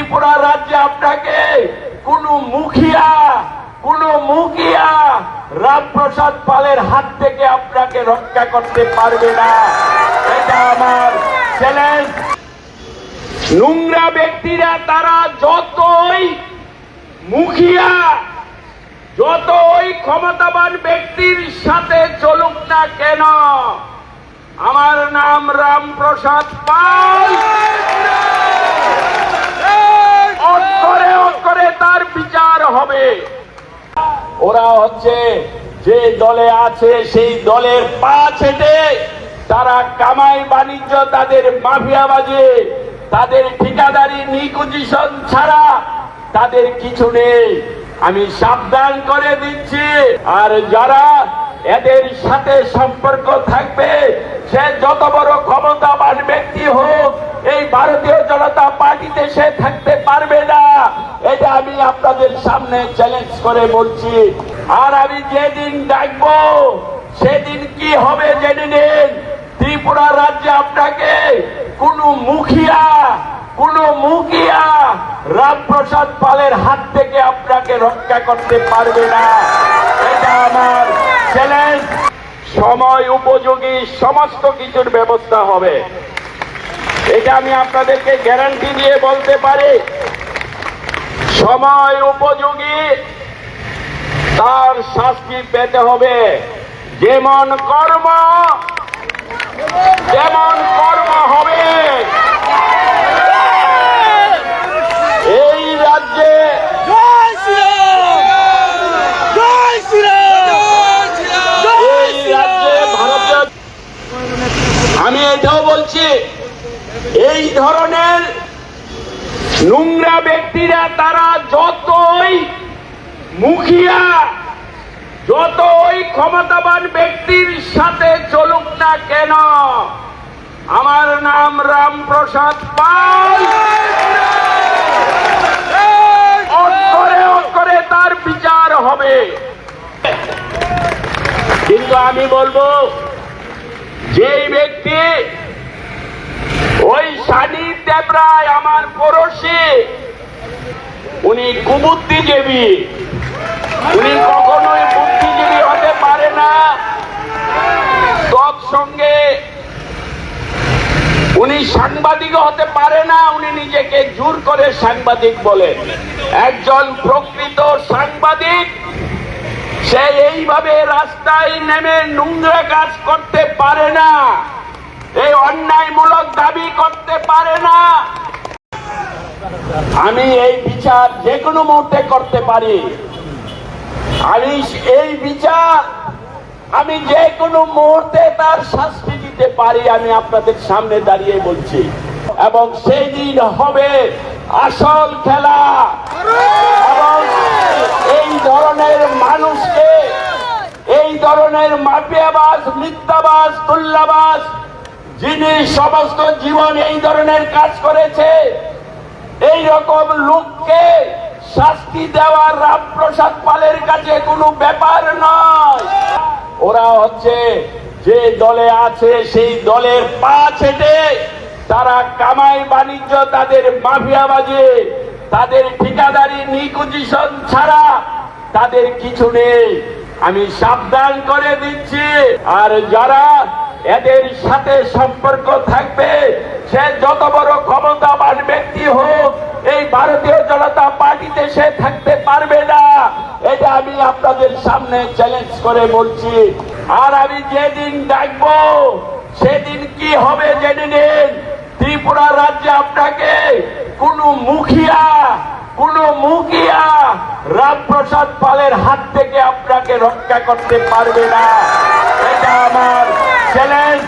ত্রিপুরা রাজ্যে আপনাকে কোনো মুখিয়া রামপ্রসাদ পালের হাত থেকে আপনাকে রক্ষা করতে পারবে না। এটা আমার চ্যালেঞ্জ। নোংরা ব্যক্তিরা তারা যতই মুখিয়া, যতই ক্ষমতাবান ব্যক্তির সাথে চলুক না কেন, আমার নাম রামপ্রসাদ পাল, অক্ষরে অক্ষরে তার বিচার হবে। ওরা হচ্ছে যে দলে আছে সেই দলের পা ছেটে তারা কামাই বাণিজ্য, তাদের মাফিয়াবাজি, তাদের ঠিকাদারি নিকুজিশন ছাড়া তাদের কিছু নেই। আমি সাবধান করে দিচ্ছি। আর যারা এদের সাথে সম্পর্ক থাকবে, সে যত বড় ক্ষমতাবান ব্যক্তি হোক, এই ভারতীয় জনতা পার্টিতে সে থাকতে পারবে না। এটা আমি আপনাদের সামনে চ্যালেঞ্জ করে বলছি। আর আমি যেদিন ডাকবো সেদিন কি হবে জেনে নিন। ত্রিপুরা রাজ্যে আপনাকে কোনো মুখিয়া রামপ্রসাদ পালের হাত থেকে আপনাকে রক্ষা করতে পারবে না। এটা আমার চ্যালেঞ্জ। সময় উপযোগী সমস্ত কিছুর ব্যবস্থা হবে, এটা আমি আপনাদেরকে গ্যারান্টি দিয়ে বলতে পারি। সময় উপযোগী তার শাস্তি পেতে হবে। যেমন কর্ম হবে। এই রাজ্যে ভারতীয়, আমি এটাও বলছি, এই ধরনের নোংরা ব্যক্তিরা তারা যতই মুখিয়া, যতই ক্ষমতাবান ব্যক্তির সাথে চলুক না কেন, আমার নাম রামপ্রসাদ পাল, অক্ষরে অক্ষরে তার বিচার হবে। কিন্তু আমি বলবো, যেই ব্যক্তি ওই সানি দেবরায় আমার পড়োশি, উনি কুবুদ্ধিজীবী, উনি কখনোই বুদ্ধিজীবী হতে পারে না। তৎসঙ্গে উনি সাংবাদিক হতে পারে না। উনি নিজেকে জোর করে সাংবাদিক বলে। একজন প্রকৃত সাংবাদিক সে এইভাবে রাস্তায় নেমে নোংরা কাজ করতে পারে না, এই অন্যায়মূলক দাবি করতে পারে না। আমি এই বিচার যে কোনো মুহূর্তে করতে পারি। আমি এই বিচার আমি যে কোনো মুহূর্তে তার শাস্তি দিতে পারি। আমি আপনাদের সামনে দাঁড়িয়ে বলছি। এবং সেই দিন হবে আসল খেলা। এবং এই ধরনের মানুষকে, এই ধরনের মাফিয়াবাজ, মিথ্যাবাজ, তুল্লাবাজ, যিনি সমস্ত জীবন এই ধরনের কাজ করেছে, এই রকম লোককে শাস্তি দেওয়া রামপ্রসাদ পালের কাছে কোনো ব্যাপার নয়। ওরা হচ্ছে যে দলে আছে সেই দলের পা ছেটে তারা কামাই বাণিজ্য, তাদের মাফিয়াবাজি, তাদের ঠিকাদারি নিকুজিশন ছাড়া তাদের কিছু নেই। আমি সাবধান করে দিচ্ছি। আর যারা এদের সাথে সম্পর্ক থাকবে, সে যত বড় ক্ষমতাবান ব্যক্তি হোক, এই ভারতীয় জনতা পার্টিতে সে থাকতে পারবে না। এটা আমি আপনাদের সামনে চ্যালেঞ্জ করে বলছি। আর আমি যেদিন ডাকবো সেদিন কি হবে জেনে নিন। ত্রিপুরা রাজ্যে আপনাকে কোনো মুখিয়া রামপ্রসাদ পালের হাত থেকে আপনাকে রক্ষা করতে পারবে না। এটা আমার চ্যালেঞ্জ।